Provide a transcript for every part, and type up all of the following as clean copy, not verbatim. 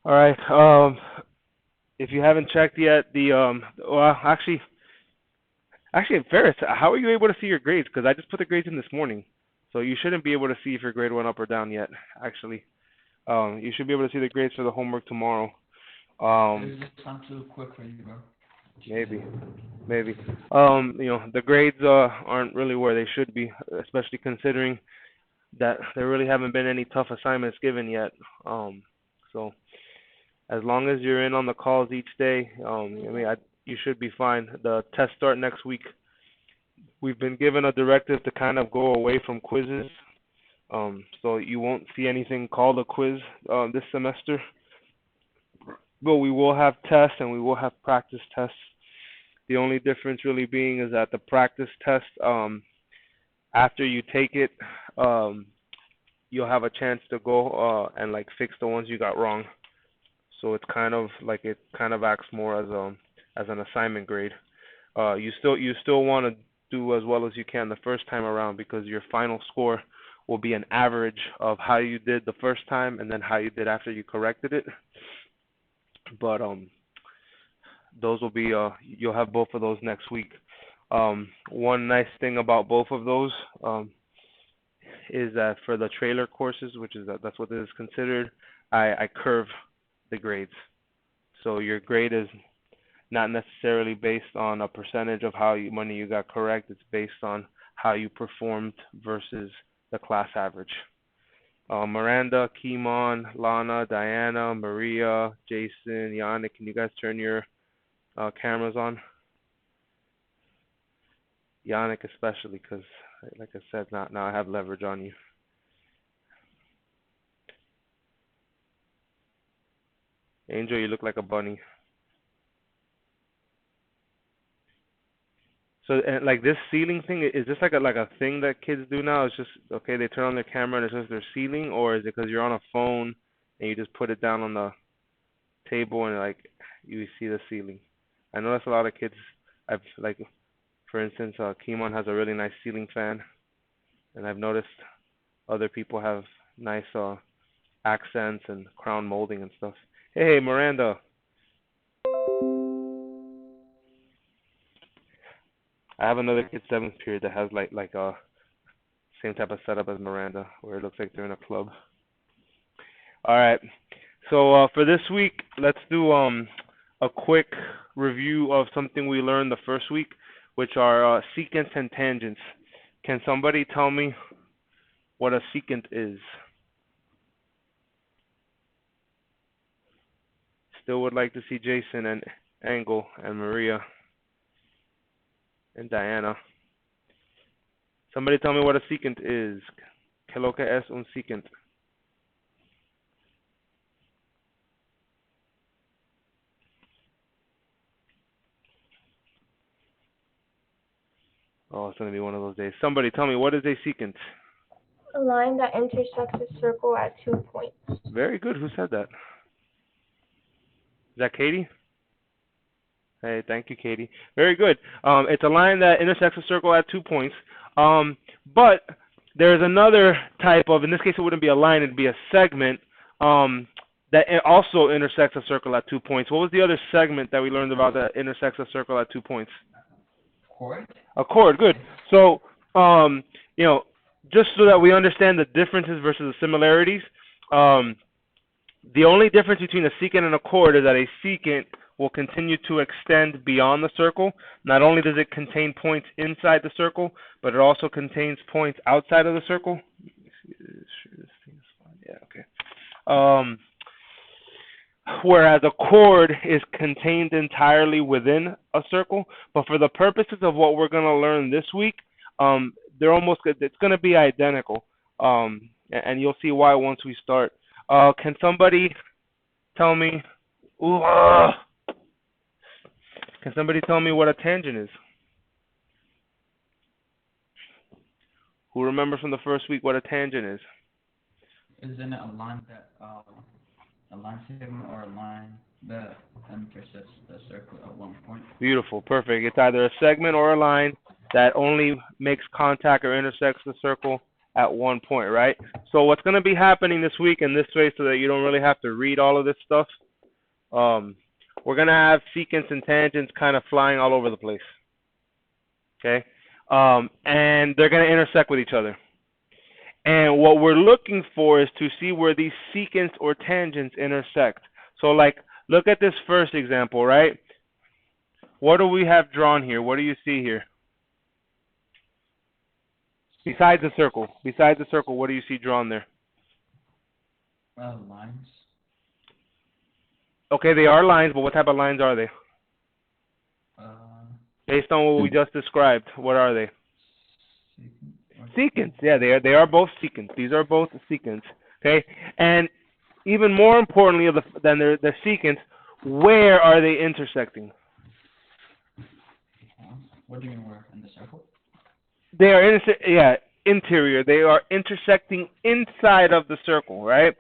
All right. If you haven't checked yet, well, actually, Ferris, how are you able to see your grades? Because I just put the grades in this morning, so you shouldn't be able to see if your grade went up or down yet. Actually, you should be able to see the grades for the homework tomorrow. Um, Is this I'm too quick for you, bro? maybe, maybe. The grades aren't really where they should be, especially considering that there really haven't been any tough assignments given yet. So as long as you're in on the calls each day, you should be fine. The tests start next week. We've been given a directive to kind of go away from quizzes. So you won't see anything called a quiz this semester, but we will have tests and we will have practice tests. The only difference really being is that the practice test, after you take it, um, you'll have a chance to go and like fix the ones you got wrong. So it's kind of like it kind of acts more as an assignment grade. You still want to do as well as you can the first time around because your final score will be an average of how you did the first time and then how you did after you corrected it. But those will be you'll have both of those next week. One nice thing about both of those is that for the trailer courses, which is that's what this is considered, I curve the grades. So your grade is not necessarily based on a percentage of money you got correct. It's based on how you performed versus the class average. Miranda, Kimon, Lana, Diana, Maria, Jason, Yannick, can you guys turn your cameras on? Yannick especially, because like I said, now I have leverage on you. Angel, you look like a bunny. So and like this ceiling thing, is this like a thing that kids do now? It's just okay, they turn on their camera and it's just their ceiling, or is it because you're on a phone and you just put it down on the table and like you see the ceiling? I know that's a lot of kids. I've like, for instance, Kimon has a really nice ceiling fan, and I've noticed other people have nice accents and crown molding and stuff. Hey, Miranda, I have another kid seventh period that has like same type of setup as Miranda, where it looks like they're in a club. All right. So for this week, let's do a quick review of something we learned the first week, which are secants and tangents. Can somebody tell me what a secant is? Still would like to see Jason and Angle and Maria and Diana. Somebody tell me what a secant is. ¿Qué lo que es un secant? Oh, it's gonna be one of those days. Somebody tell me what is a secant? A line that intersects a circle at 2 points. Very good. Who said that? Is that Katie? Hey, thank you, Katie. Very good. It's a line that intersects a circle at 2 points. But there's another type of, in this case, it wouldn't be a line, it'd be a segment that also intersects a circle at 2 points. What was the other segment that we learned about that intersects a circle at 2 points? Chord? A chord. Good. So, um, you know, just so that we understand the differences versus the similarities, um, the only difference between a secant and a chord is that a secant will continue to extend beyond the circle. Not only does it contain points inside the circle, but it also contains points outside of the circle. Let me see this thing is fine. Yeah, okay. Um, whereas a chord is contained entirely within a circle. But for the purposes of what we're going to learn this week, it's going to be identical. And you'll see why once we start. Can somebody tell me? Ooh, can somebody tell me what a tangent is? Who remembers from the first week what a tangent is? Isn't it a line that a line segment or a line that intersects the circle at one point? Beautiful, perfect. It's either a segment or a line that only makes contact or intersects the circle at one point, right? So what's going to be happening this week in this way so that you don't really have to read all of this stuff, we're going to have secants and tangents kind of flying all over the place, okay? And they're going to intersect with each other. And what we're looking for is to see where these secants or tangents intersect. So like, look at this first example, right? What do we have drawn here? What do you see here? Besides the circle, what do you see drawn there? Lines. Okay, they are lines, but what type of lines are they? Based on what we just described, what are they? Secants. Yeah, they are both secants. These are both secants. Okay, and even more importantly than the secants, where are they intersecting? What do you mean where? In the circle? They are interior. They are intersecting inside of the circle, right?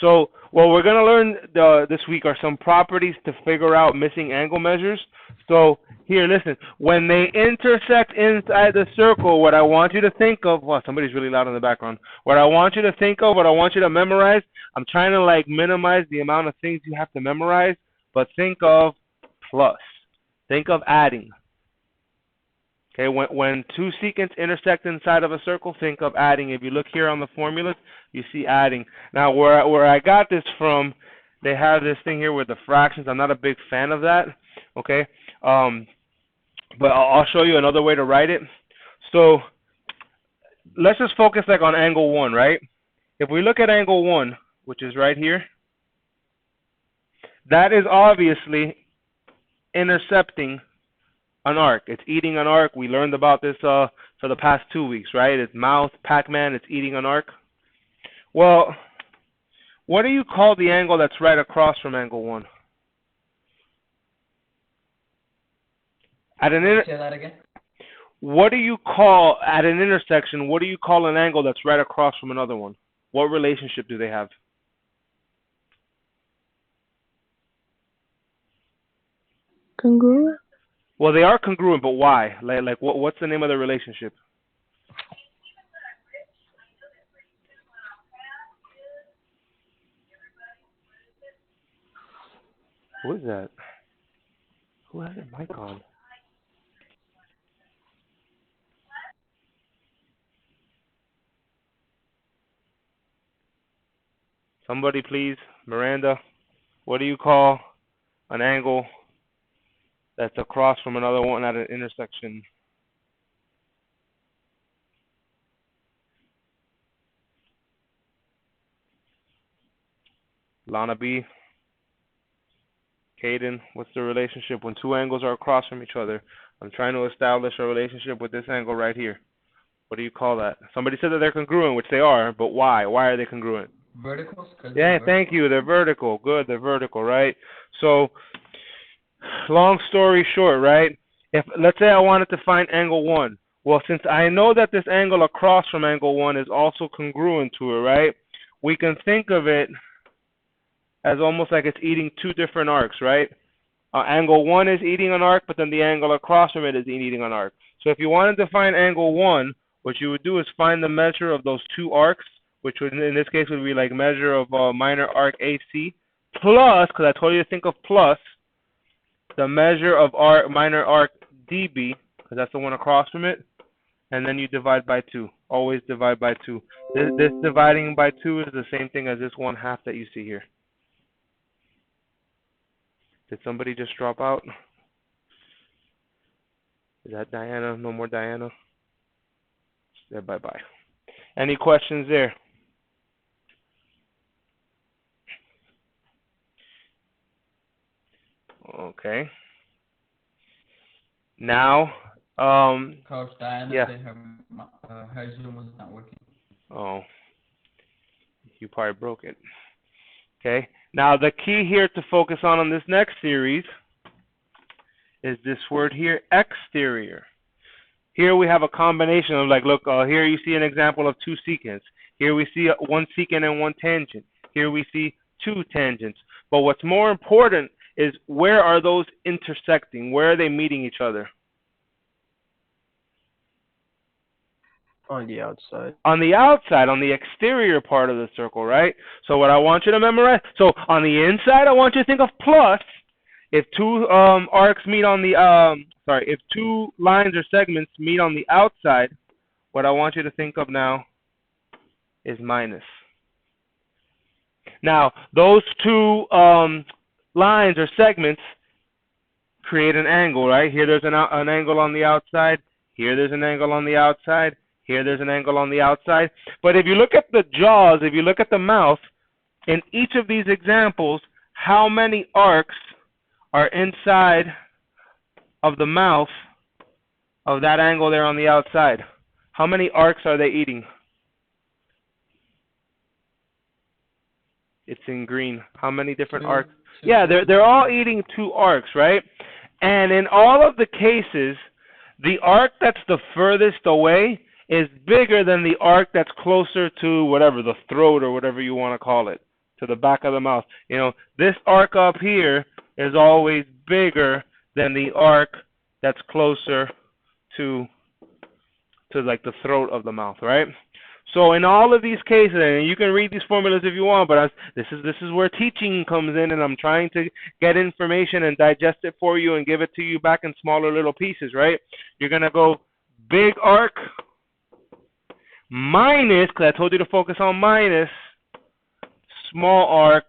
So what we're going to learn this week are some properties to figure out missing angle measures. So here, listen. When they intersect inside the circle, what I want you to think of, wow, somebody's really loud in the background. What I want you to think of, what I want you to memorize, I'm trying to like minimize the amount of things you have to memorize, but think of plus. Think of adding. Okay, when two secants intersect inside of a circle, think of adding. If you look here on the formulas, you see adding. Now, where I got this from, they have this thing here with the fractions. I'm not a big fan of that, okay? But I'll show you another way to write it. So let's just focus like on angle 1, right? If we look at angle 1, which is right here, that is obviously intercepting an arc. It's eating an arc. We learned about this for the past 2 weeks, right? It's mouth, Pac-Man, it's eating an arc. Well, what do you call the angle that's right across from angle 1? Say that again? What do you call, at an intersection, what do you call an angle that's right across from another one? What relationship do they have? Congruent? Well, they are congruent, but why? Like what's the name of the relationship? Who is that? Who has their mic on? Somebody please. Miranda, what do you call an angle that's across from another one at an intersection? Lana B. Caden, what's the relationship when two angles are across from each other? I'm trying to establish a relationship with this angle right here. What do you call that? Somebody said that they're congruent, which they are, but why? Why are they congruent? Verticals? Yeah, thank you. They're vertical. Good, they're vertical, right? So, long story short, right? If let's say I wanted to find angle 1. Well, since I know that this angle across from angle 1 is also congruent to it, right? We can think of it as almost like it's eating two different arcs, right? Angle 1 is eating an arc, but then the angle across from it is eating an arc. So if you wanted to find angle 1, what you would do is find the measure of those two arcs, which would, in this case would be like measure of minor arc AC, plus, because I told you to think of plus, the measure of minor arc DB, because that's the one across from it, and then you divide by 2. Always divide by 2. This dividing by 2 is the same thing as this 1/2 that you see here. Did somebody just drop out? Is that Diana? No more Diana? Yeah, bye-bye. Any questions there? Okay. Now, Coach Diana yeah. said her Zoom was not working. Oh, you probably broke it. Okay. Now, the key here to focus on this next series is this word here, exterior. Here we have a combination of like, look, here you see an example of two secants. Here we see one secant and one tangent. Here we see two tangents. But what's more important is where are those intersecting? Where are they meeting each other? On the outside. On the outside, on the exterior part of the circle, right? So what I want you to memorize, so on the inside, I want you to think of plus. If two arcs meet on the, if two lines or segments meet on the outside, what I want you to think of now is minus. Now, those two lines or segments create an angle, right? Here there's an angle on the outside. Here there's an angle on the outside. Here there's an angle on the outside. But if you look at the jaws, if you look at the mouth, in each of these examples, how many arcs are inside of the mouth of that angle there on the outside? How many arcs are they eating? It's in green. How many different arcs? Yeah, they're all eating 2 arcs, right? And in all of the cases, the arc that's the furthest away is bigger than the arc that's closer to whatever, the throat or whatever you want to call it, to the back of the mouth. You know, this arc up here is always bigger than the arc that's closer to like the throat of the mouth, right? So in all of these cases, and you can read these formulas if you want, but this is where teaching comes in, and I'm trying to get information and digest it for you and give it to you back in smaller little pieces, right? You're going to go big arc minus, because I told you to focus on minus, small arc,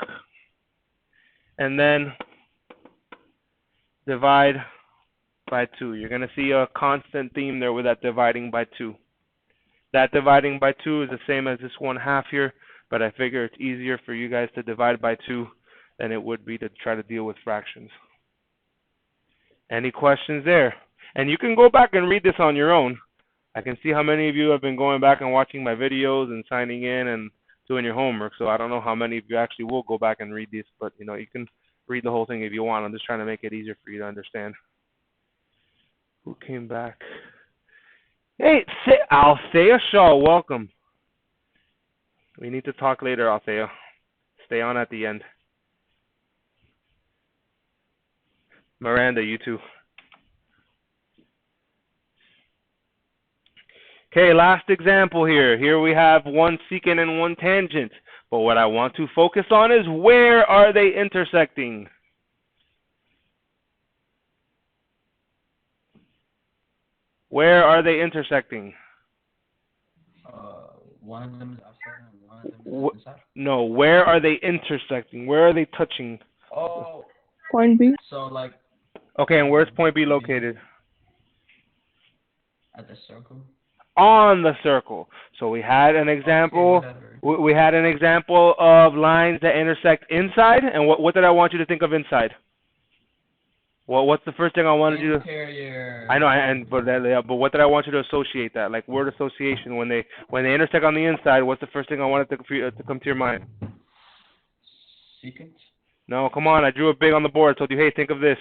and then divide by 2. You're going to see a constant theme there with that dividing by 2. That dividing by 2 is the same as this 1/2 here, but I figure it's easier for you guys to divide by 2 than it would be to try to deal with fractions. Any questions there? And you can go back and read this on your own. I can see how many of you have been going back and watching my videos and signing in and doing your homework, so I don't know how many of you actually will go back and read these, but you know, you can read the whole thing if you want. I'm just trying to make it easier for you to understand. Who came back? Hey, Althea Shaw, welcome. We need to talk later, Althea. Stay on at the end. Miranda, you too. Okay, last example here. Here we have one secant and one tangent. But what I want to focus on is where are they intersecting? Where are they intersecting? One of them is outside and one of them is inside. No, where are they intersecting? Where are they touching? Oh. Point B. So like. Okay, and where's point B located? At the circle. On the circle. So we had an example. Okay, we had an example of lines that intersect inside. And what did I want you to think of inside? Well, what's the first thing I wanted you to? Interior. I know, but what did I want you to associate that? Like word association. When they intersect on the inside, what's the first thing I wanted to come to your mind? Secant. No, come on. I drew it big on the board. Told you, hey, think of this.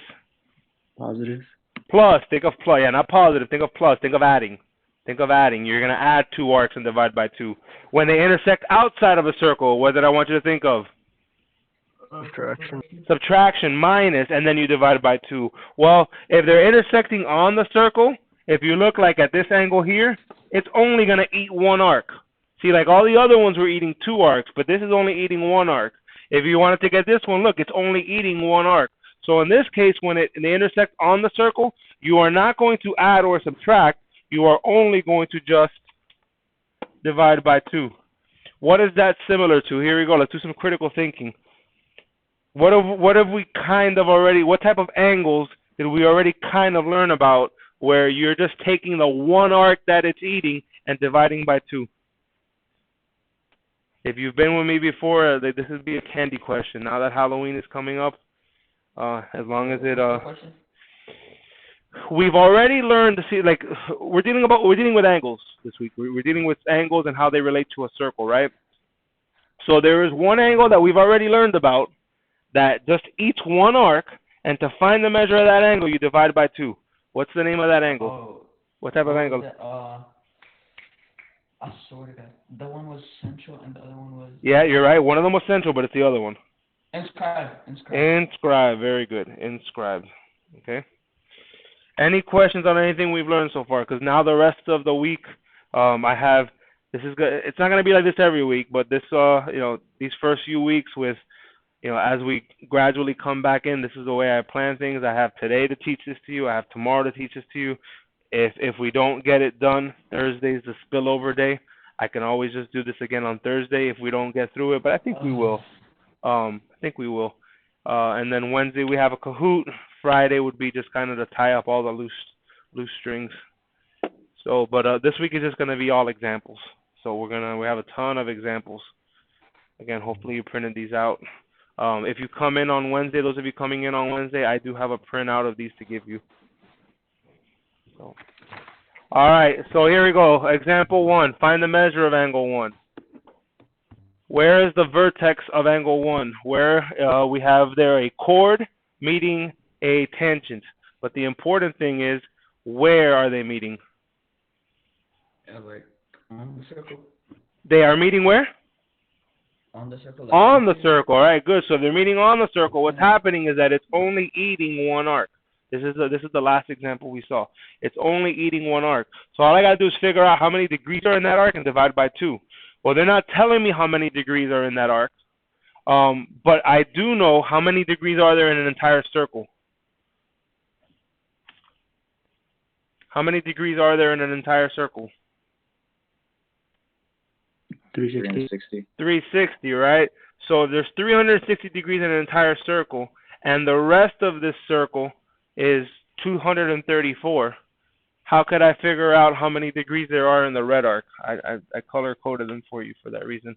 Positive. Plus. Think of plus. Yeah, not positive. Think of plus. Think of adding. Think of adding. You're gonna add 2 arcs and divide by 2. When they intersect outside of a circle, what did I want you to think of? Subtraction. Subtraction, minus, and then you divide by 2. Well, if they're intersecting on the circle, if you look like at this angle here, it's only going to eat 1 arc. See, like all the other ones were eating 2 arcs, but this is only eating 1 arc. If you wanted to get this one, look, it's only eating 1 arc. So in this case, when they intersect on the circle, you are not going to add or subtract. You are only going to just divide by 2. What is that similar to? Here we go. Let's do some critical thinking. What have we kind of already, what type of angles did we already kind of learn about where you're just taking the 1 arc that it's eating and dividing by 2? If you've been with me before, this would be a candy question. Now that Halloween is coming up, as long as it, we've already learned to see, like, we're dealing with angles this week. We're dealing with angles and how they relate to a circle, right? So there is one angle that we've already learned about that just eats 1 arc, and to find the measure of that angle, you divide by 2. What's the name of that angle? Oh, what type of angle? I sort of got. The one was central, and the other one was. Yeah, you're right. One of them was central, but it's the other one. Inscribed. Inscribed. Very good. Inscribed. Okay. Any questions on anything we've learned so far? Because now the rest of the week, I have this is good. It's not gonna be like this every week, but this these first few weeks with as we gradually come back in, this is the way I plan things. I have today to teach this to you. I have tomorrow to teach this to you. If we don't get it done, Thursday's the spillover day. I can always just do this again on Thursday if we don't get through it, but I think we will. I think we will. And then Wednesday we have a Kahoot. Friday would be just kind of to tie up all the loose strings. So, but this week is just gonna be all examples. So we have a ton of examples. Again, hopefully you printed these out. If you come in on Wednesday, those of you coming in on Wednesday, I do have a printout of these to give you. So, all right, so here we go. Example 1, find the measure of angle 1. Where is the vertex of angle 1? Where we have there a chord meeting a tangent. But the important thing is, where are they meeting? Like on the circle. They are meeting where? On the circle. On the circle. All right, good. So if they're meeting on the circle, what's happening is that it's only eating one arc. This is the last example we saw. It's only eating one arc. So all I got to do is figure out how many degrees are in that arc and divide by 2. Well, they're not telling me how many degrees are in that arc, but I do know how many degrees are there in an entire circle. How many degrees are there in an entire circle? 360. 360, right? So there's 360 degrees in an entire circle, and the rest of this circle is 234. How could I figure out how many degrees there are in the red arc? I color-coded them for you for that reason.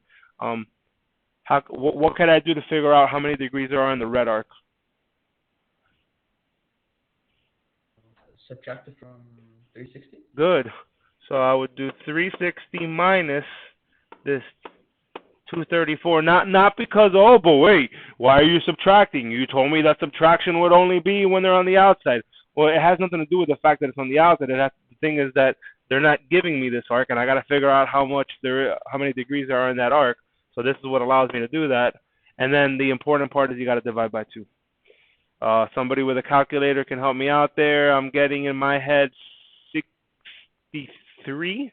What can I do to figure out how many degrees there are in the red arc? Subtract it from 360? Good. So I would do 360 minus this 234. Not because, oh, but wait, why are you subtracting? You told me that subtraction would only be when they're on the outside. Well, it has nothing to do with the fact that it's on the outside. The thing is that they're not giving me this arc, and I got to figure out how many degrees there are in that arc. So this is what allows me to do that. And then the important part is you got to divide by 2. Somebody with a calculator can help me out there. I'm getting in my head 63,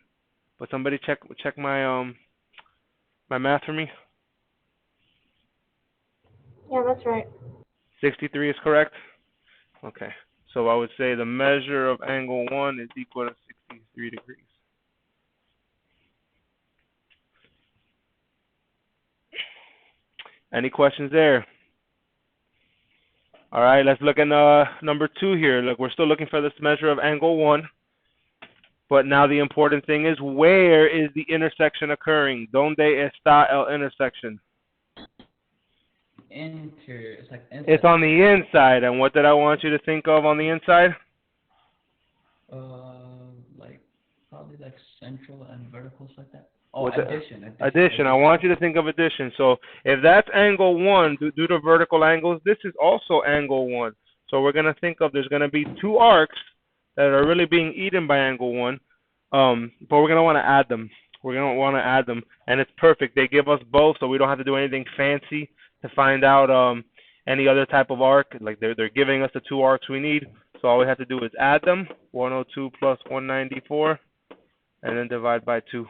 but somebody check my my math for me. Yeah, that's right. 63 is correct? Okay. So I would say the measure of angle 1 is equal to 63 degrees. Any questions there? All right, let's look at number 2 here. Look, we're still looking for this measure of angle 1. But now the important thing is, where is the intersection occurring? ¿Dónde está el intersection? It's like inside. It's on the inside. And what did I want you to think of on the inside? Like probably like central and verticals like that. Oh, addition. Addition. I want you to think of addition. So if that's angle 1 due to vertical angles, this is also angle 1. So we're going to think of there's going to be 2 arcs that are really being eaten by angle 1, but we're going to want to add them. We're going to want to add them, and it's perfect. They give us both, so we don't have to do anything fancy to find out any other type of arc. Like they're giving us the 2 arcs we need, so all we have to do is add them, 102 plus 194, and then divide by 2.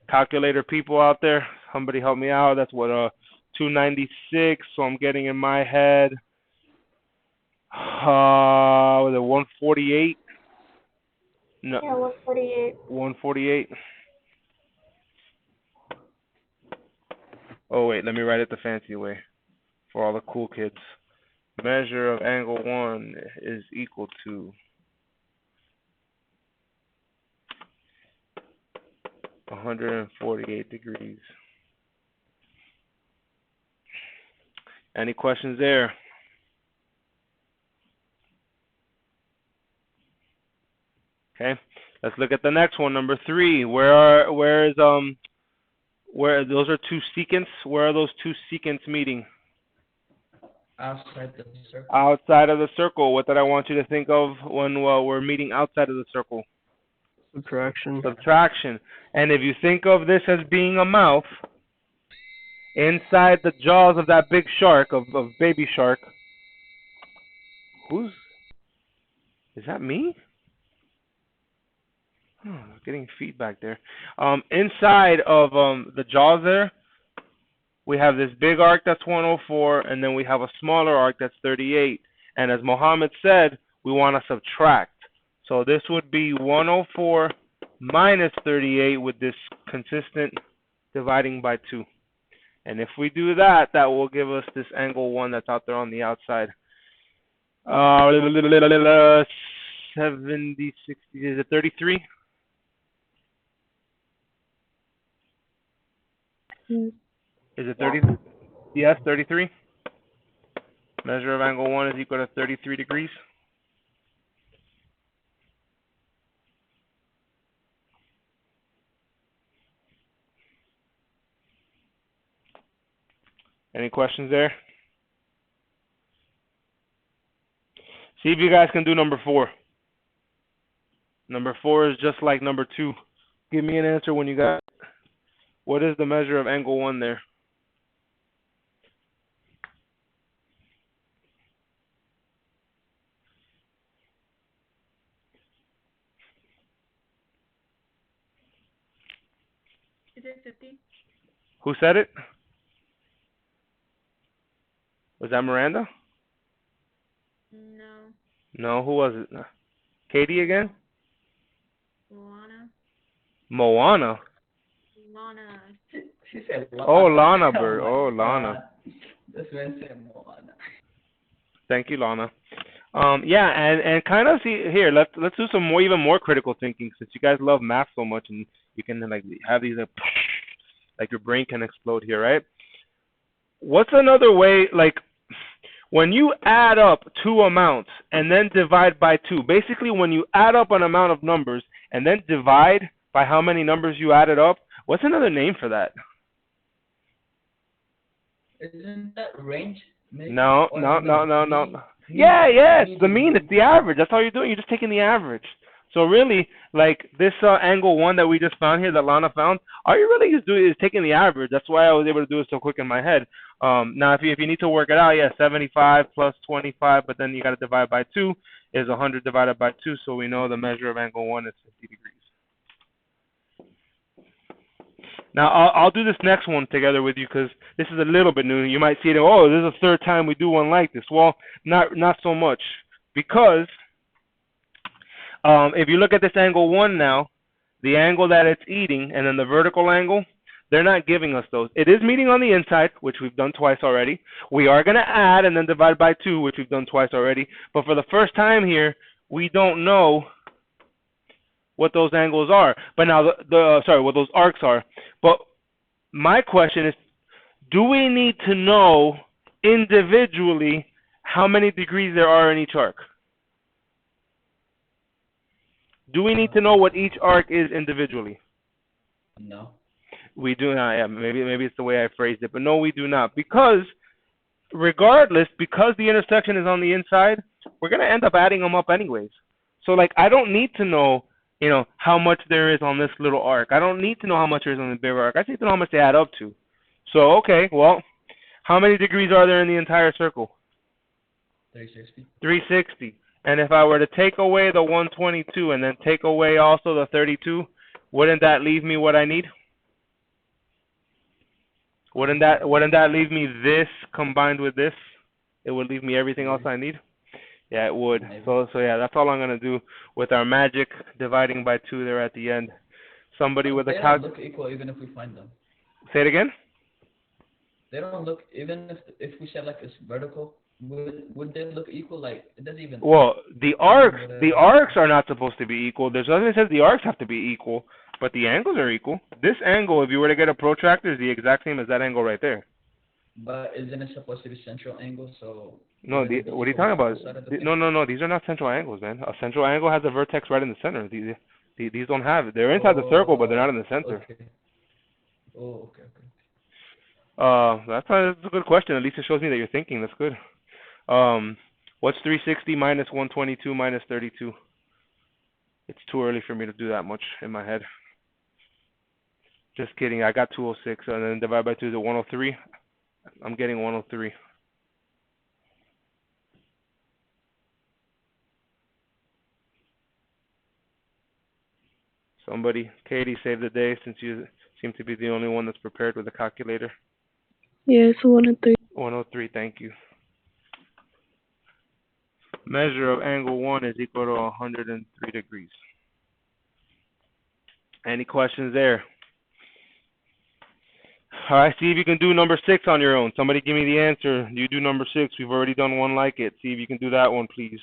Calculator people out there, somebody help me out. That's what 296. So I'm getting in my head. Was it 148? No. Yeah, 148. 148. Oh wait, let me write it the fancy way for all the cool kids. Measure of angle 1 is equal to 148 degrees. Any questions there? Okay, let's look at the next one, number 3. Where those are 2 secants? Where are those 2 secants meeting? Outside the circle. Outside of the circle. What did I want you to think of when we're meeting outside of the circle? Subtraction. Subtraction. And if you think of this as being a mouth, inside the jaws of that big shark, of baby shark, is that me? Getting feedback there. Inside of the jaws there, we have this big arc that's 104, and then we have a smaller arc that's 38. And as Mohammed said, we want to subtract. So this would be 104 minus 38 with this consistent dividing by 2. And if we do that, that will give us this angle 1 that's out there on the outside. 70, 60, is it 33? Is it 30? Yes, 33. Measure of angle 1 is equal to 33 degrees. Any questions there? See if you guys can do number 4. Number 4 is just like number 2. Give me an answer when you got it. What is the measure of angle 1 there? Is it 50? Who said it? Was that Miranda? No. No, who was it? Katie again? Lana? Moana? Lana. She said Oh, Lana my Bird. Oh, Lana. God. This man said Moana. Thank you, Lana. Yeah, and kind of see here. Let's do some more, even more critical thinking, since you guys love math so much, and you can like have these like your brain can explode here, right? What's another way, like when you add up 2 amounts and then divide by 2? Basically, when you add up an amount of numbers and then divide by how many numbers you added up, what's another name for that? Isn't that range? No. Yeah, it's the mean. It's the average. That's all you're doing. You're just taking the average. So really, like this angle 1 that we just found here, that Lana found, all you're really just doing is taking the average. That's why I was able to do it so quick in my head. Now, if you need to work it out, yeah, 75 plus 25, but then you got to divide by 2 is 100 divided by 2. So we know the measure of angle 1 is 50 degrees. Now, I'll do this next one together with you because this is a little bit new. You might see it, oh, this is the 3rd time we do one like this. Well, not so much, because if you look at this angle 1 now, the angle that it's eating and then the vertical angle, they're not giving us those. It is meeting on the inside, which we've done twice already. We are going to add and then divide by 2, which we've done twice already. But for the first time here, we don't know what those angles are. But now, what those arcs are. But my question is, do we need to know individually how many degrees there are in each arc? Do we need to know what each arc is individually? No. We do not. Yeah, maybe it's the way I phrased it, but no, we do not. Because regardless, because the intersection is on the inside, we're going to end up adding them up anyways. So like, I don't need to know, how much there is on this little arc. I don't need to know how much there is on the bigger arc. I just need to know how much they add up to. So, okay, well, how many degrees are there in the entire circle? 360. 360. And if I were to take away the 122 and then take away also the 32, wouldn't that leave me what I need? Wouldn't that leave me this combined with this? It would leave me everything else I need? Yeah, it would. Maybe. So yeah, that's all I'm going to do with our magic dividing by 2 there at the end. Somebody with a They don't calculator. look equal even if we find them. Say it again? They don't look, even if we said like it's vertical, would they look equal? Like, it doesn't even... Well, the arcs are not supposed to be equal. There's nothing that says the arcs have to be equal, but the angles are equal. This angle, if you were to get a protractor, is the exact same as that angle right there. But isn't it supposed to be central angle? So No, what are you talking about? No, these are not central angles, man. A central angle has a vertex right in the center. These don't have it. They're inside the circle, but they're not in the center. Okay. Oh, okay. That's a good question. At least it shows me that you're thinking. That's good. What's 360 minus 122 minus 32? It's too early for me to do that much in my head. Just kidding. I got 206, and then divide by 2 is 103. I'm getting 103. Somebody, Katie, save the day since you seem to be the only one that's prepared with a calculator. Yeah, it's 103. 103, thank you. Measure of angle 1 is equal to 103 degrees. Any questions there? All right, see if you can do number 6 on your own. Somebody give me the answer. You do number 6. We've already done one like it. See if you can do that one, please.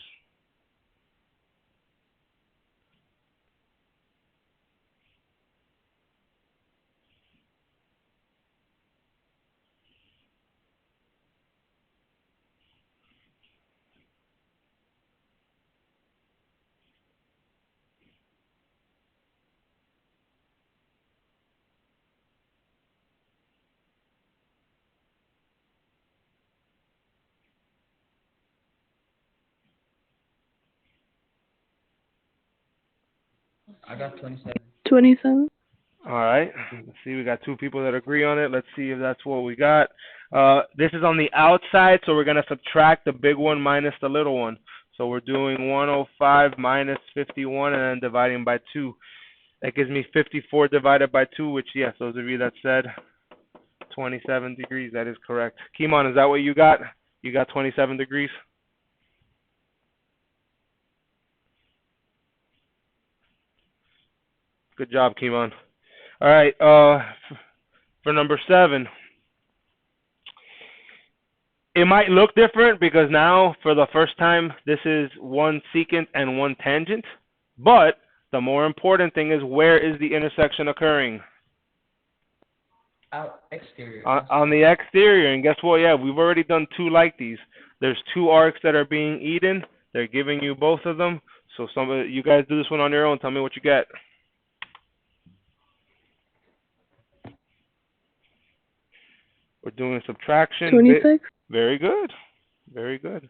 I got 27. 27. All right. Let's see. We got 2 people that agree on it. Let's see if that's what we got. This is on the outside, so we're going to subtract the big one minus the little one. So we're doing 105 minus 51 and then dividing by 2. That gives me 54 divided by 2, which, yes, those of you that said 27 degrees, that is correct. Kimon, is that what you got? You got 27 degrees? Good job, Kimon. All right, for number 7, it might look different because now, for the first time, this is one secant and one tangent, but the more important thing is, where is the intersection occurring? Out exterior. On the exterior, and guess what? Yeah, we've already done 2 like these. There's 2 arcs that are being eaten. They're giving you both of them. So you guys do this one on your own. Tell me what you get. We're doing subtraction. 26. Very good. Very good.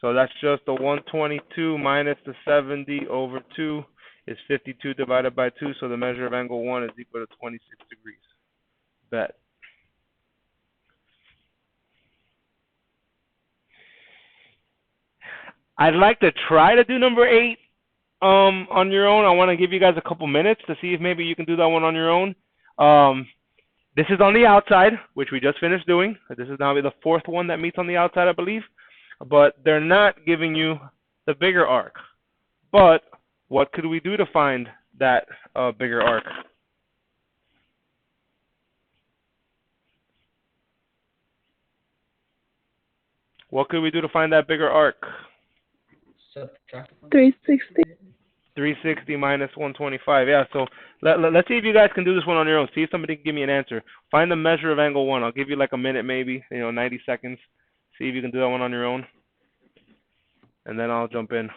So that's just the 122 minus the 70 over 2 is 52 divided by 2. So the measure of angle 1 is equal to 26 degrees. Bet. I'd like to try to do number 8 on your own. I want to give you guys a couple minutes to see if maybe you can do that one on your own. This is on the outside, which we just finished doing. This is now the 4th one that meets on the outside, I believe. But they're not giving you the bigger arc. But what could we do to find that bigger arc? What could we do to find that bigger arc? Subtract 360. 360 minus 125. Yeah, so let's see if you guys can do this one on your own. See if somebody can give me an answer. Find the measure of angle 1. I'll give you like a minute maybe, 90 seconds. See if you can do that one on your own. And then I'll jump in.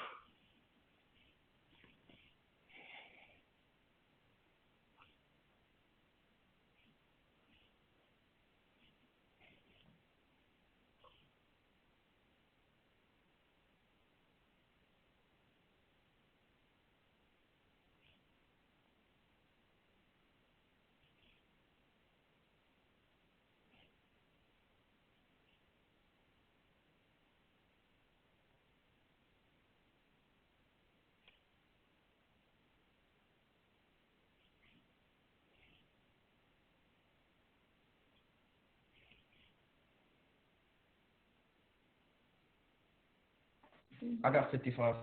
I got 55.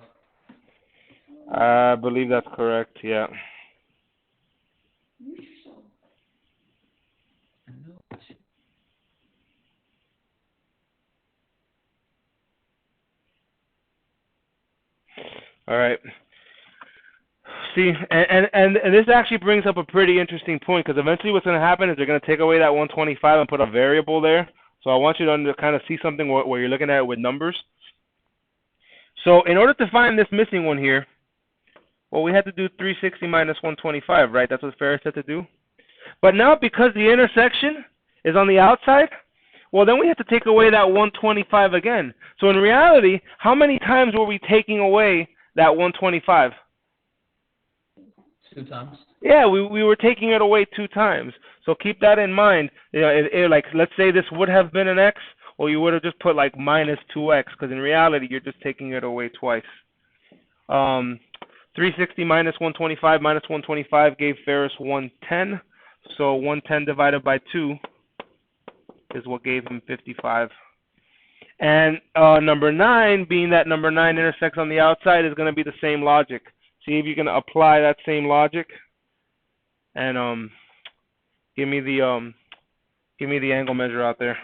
I believe that's correct, yeah. All right. See, and this actually brings up a pretty interesting point, because eventually what's going to happen is they're going to take away that 125 and put a variable there. So I want you to kind of see something where you're looking at it with numbers. So in order to find this missing one here, well, we had to do 360 minus 125, right? That's what Ferris said to do. But now because the intersection is on the outside, well, then we have to take away that 125 again. So in reality, how many times were we taking away that 125? 2 times. Yeah, we were taking it away 2 times. So keep that in mind. Like, let's say this would have been an x, well, you would have just put like minus 2x, because in reality, you're just taking it away twice. 360 minus 125 minus 125 gave Ferris 110. So 110 divided by 2 is what gave him 55. And number 9, being that number 9 intersects on the outside, is going to be the same logic. See if you can apply that same logic. And give me the angle measure out there.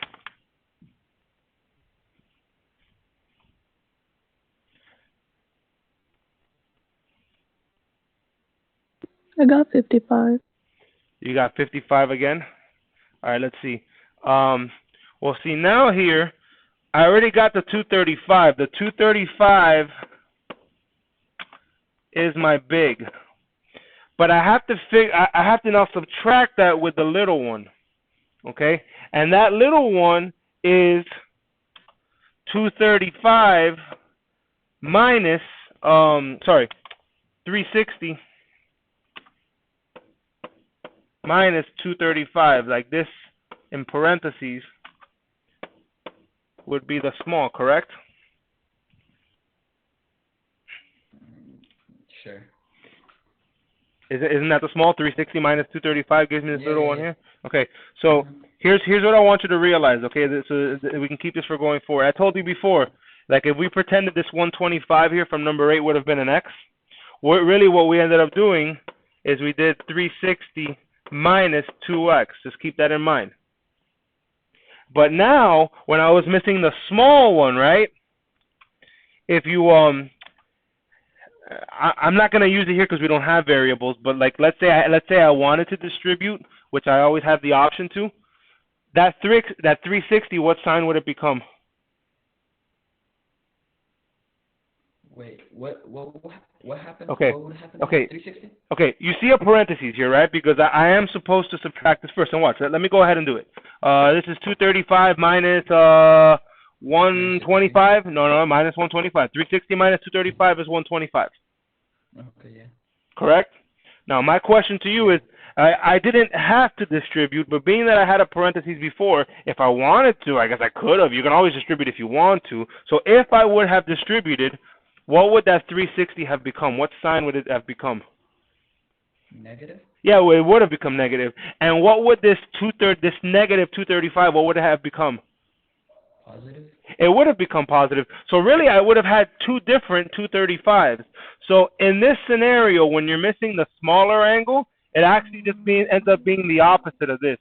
I got 55. You got 55 again? All right, let's see. Well, see, now here, I already got the 235. The 235 is my big. But I have to I have to now subtract that with the little one. Okay? And that little one is 235 minus 360 minus 235, like this in parentheses, would be the small, correct? Sure. Isn't that the small? 360 minus 235 gives me this little one here? Okay, so here's what I want you to realize, okay, so we can keep this for going forward. I told you before, like if we pretended this 125 here from number 8 would have been an x, what we ended up doing is we did 360 minus 2x. Just keep that in mind. But now, when I was missing the small one, right? If you I'm not going to use it here because we don't have variables. But like, let's say I wanted to distribute, which I always have the option to. That 360, what sign would it become? Wait, what happened? Okay. What would happen? Okay. 360? Okay, you see a parentheses here, right? Because I am supposed to subtract this first. And watch. Let me go ahead and do it. This is 235 minus 125. No, minus 125. 360 minus 235 is 125. Okay, yeah. Correct? Now, my question to you is, I didn't have to distribute, but being that I had a parentheses before, if I wanted to, I guess I could have. You can always distribute if you want to. So if I would have distributed, what would that 360 have become? What sign would it have become? Negative? Yeah, well, it would have become negative. And what would this negative 235, what would it have become? Positive? It would have become positive. So really, I would have had two different 235s. So in this scenario, when you're missing the smaller angle, it actually just ends up being the opposite of this.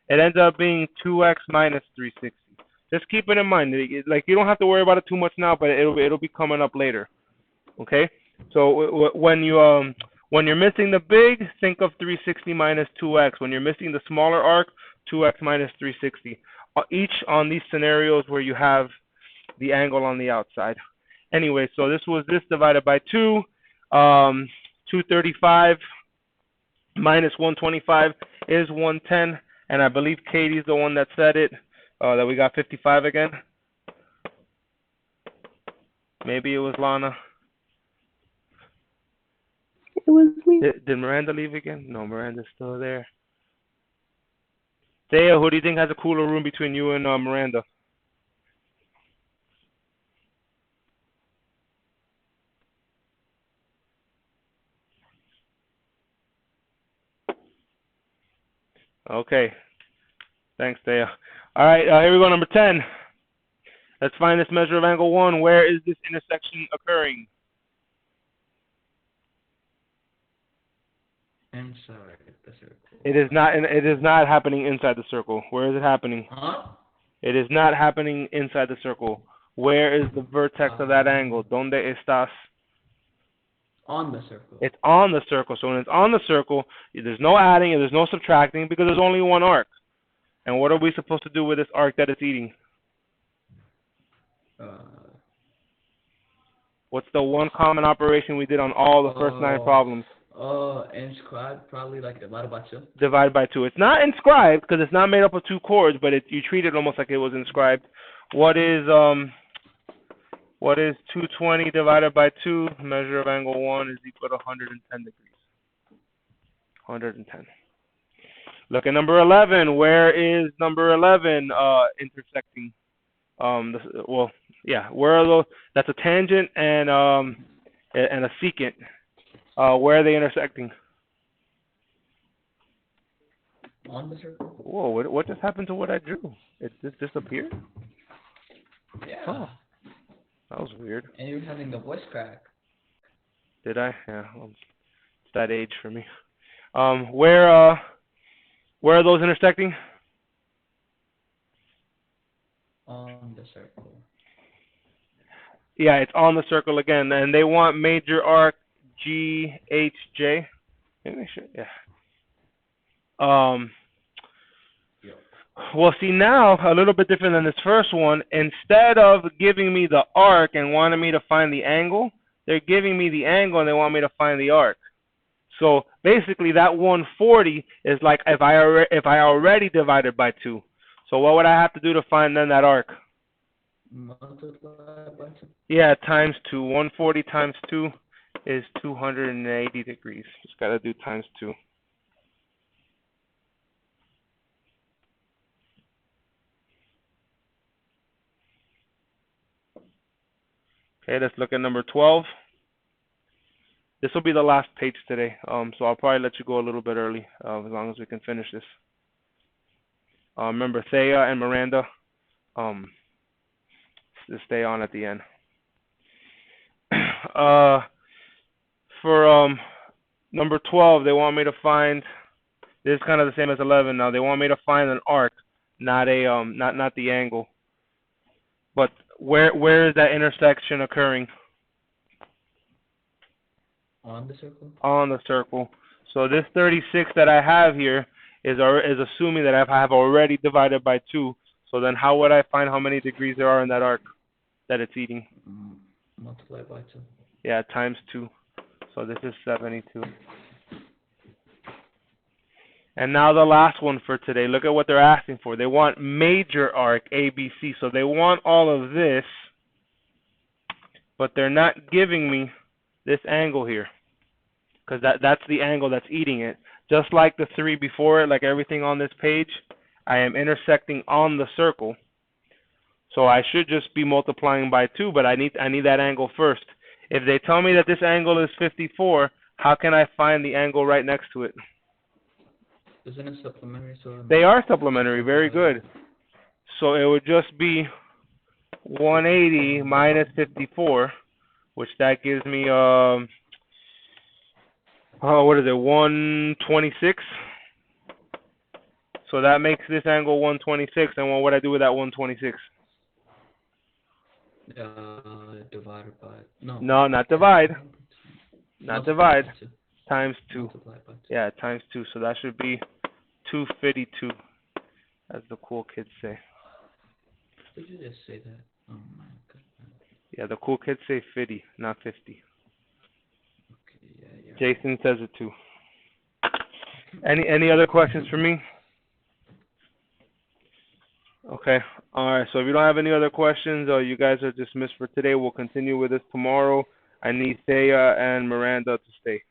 It ends up being 2x minus 360. Just keep it in mind. Like, you don't have to worry about it too much now, but it'll be coming up later. Okay? So when you're missing the big, think of 360 minus 2x. When you're missing the smaller arc, 2x minus 360. Each on these scenarios where you have the angle on the outside. Anyway, so this was this divided by 2. 235 minus 125 is 110. And I believe Katie's the one that said it, that we got 55 again. Maybe it was Lana. It was me. Did Miranda leave again? No, Miranda's still there. Thea, who do you think has a cooler room between you and Miranda? Okay. Thanks, Thea. All right, here we go, number 10. Let's find this measure of angle 1. Where is this intersection occurring? Inside the circle. It is not happening inside the circle. Where is it happening? Huh? It is not happening inside the circle. Where is the vertex of that angle? ¿Dónde estás? On the circle. It's on the circle. So when it's on the circle, there's no adding and there's no subtracting because there's only one arc. And what are we supposed to do with this arc that it's eating? What's the one common operation we did on all the first 9 problems? Inscribed, probably like divided by 2. Divided by 2. It's not inscribed because it's not made up of 2 chords, but you treat it almost like it was inscribed. What is 220 divided by 2? Measure of angle 1 is equal to 110 degrees. 110. Look at number 11. Where is number 11 intersecting? Where are those? That's a tangent and a secant. Where are they intersecting? On the circle? Whoa, what just happened to what I drew? It just disappeared? Yeah. Oh. That was weird. And you're having a voice crack. Did I? Yeah, it's that age for me. Where are those intersecting? On the circle. Yeah, it's on the circle again, and they want major arc GHJ. Maybe I should, yeah. Well, see, now a little bit different than this first one. Instead of giving me the arc and wanting me to find the angle, they're giving me the angle and they want me to find the arc. So basically, that 140 is like if I already divided by 2. So what would I have to do to find then that arc? Multiply by 2. Yeah, times 2. 140 times 2 is 280 degrees. Just got to do times 2. Okay, let's look at number 12. This will be the last page today, so I'll probably let you go a little bit early, as long as we can finish this. Remember, Thea and Miranda, just stay on at the end. For number 12, they want me to find. This is kind of the same as 11. Now they want me to find an arc, not a not the angle. But where is that intersection occurring? On the circle? On the circle. So this 36 that I have here is assuming that I have already divided by 2. So then how would I find how many degrees there are in that arc that it's eating? Multiply by 2. Yeah, times 2. So this is 72. And now the last one for today. Look at what they're asking for. They want major arc ABC. So they want all of this, but they're not giving me this angle here, because that's the angle that's eating it. Just like the 3 before it, like everything on this page, I am intersecting on the circle. So I should just be multiplying by 2, but I need that angle first. If they tell me that this angle is 54, how can I find the angle right next to it? Isn't it supplementary? So They are supplementary. Very good. So it would just be 180 minus 54, which that gives me what is it, 126? So that makes this angle 126. And what would I do with that 126? Divided by no. No, not divide. Not divide. Times 2. Multiply by 2. Yeah, times 2. So that should be 252, as the cool kids say. Did you just say that? Oh my god. Yeah, the cool kids say 50, not 50. Okay, yeah. Jason says it too. Any other questions for me? Okay. All right. So if you don't have any other questions, you guys are dismissed for today. We'll continue with this tomorrow. I need Thea and Miranda to stay.